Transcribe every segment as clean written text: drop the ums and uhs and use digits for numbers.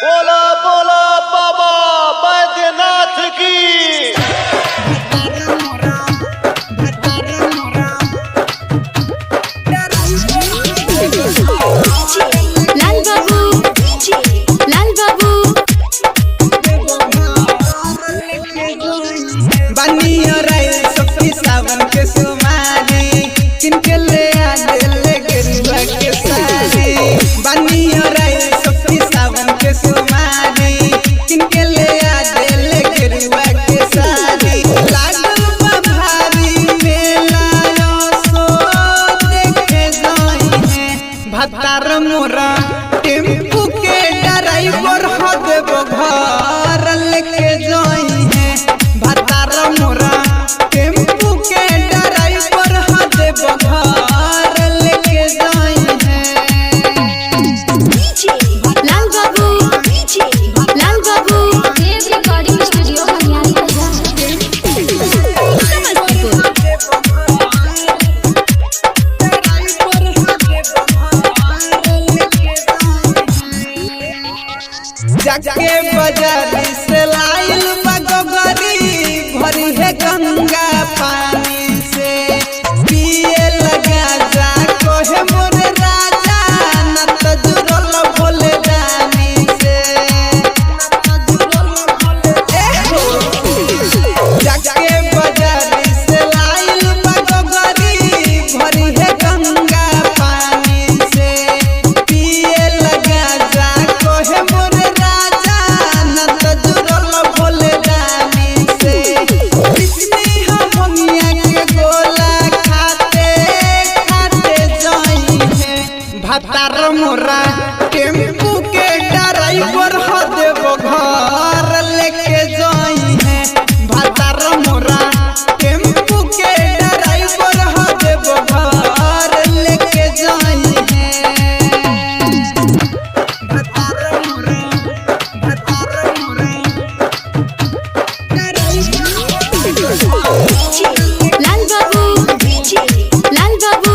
बोला बोला बाबा बैद्यनाथ की। लाल बाबू, लाल बाबू बनिया रे सबकी सावन के सुमारी किनके ले आले गेरुआ के सारी। बनिया रे सबकी सावन के सुमारी किनके ले आले गेरुआ के सारी। लागल बा भारी मेला सो देखे जाई है भतार मोरा टेम्पू के ड्राइवर हो देबो घर लेके जाई है। भतार मोरा टेम्पू के ड्राइवर हो देबो घर लेके जाई है। लाल बाबू, लाल बाबू देव रिकॉर्डिंग स्टूडियो हरियाणा जाके बाजारी से लाइल बगोगरी भरी है गंगा पानी से। पिए लगा जा कोहे मोर राजा न तो जुरल भोले रानी से। जाके बाजारी से लाइल बगोगरी भरी है गंगा पानी से। पिए लगा जा कोहे मोर भतार मोरा टेम्पू के ड्राइवर हो देबो घर लेके जाई है। भतार मोरा टेम्पू के ड्राइवर हो देबो घर लेके जाई है। भतार मोरा लाल बाबू, लाल बाबू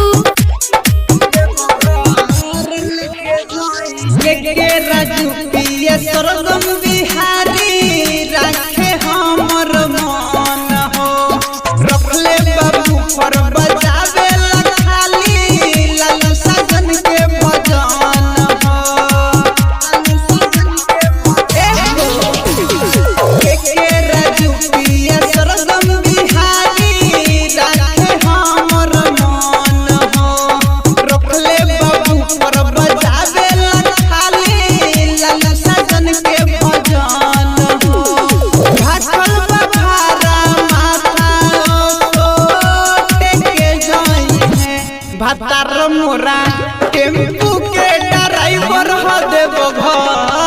के राजू पिया सरगम बिहारी राखे हमर मन हो। रखले बाबू पर बजावे ला खाली लालू साजन के भजन हो। के राजू पिया सरगम बिहारी राखे हमर मन हो। रखले बाबू पर बजावे भतार मोरा टेम्पू के ड्राइवर हो देबो घर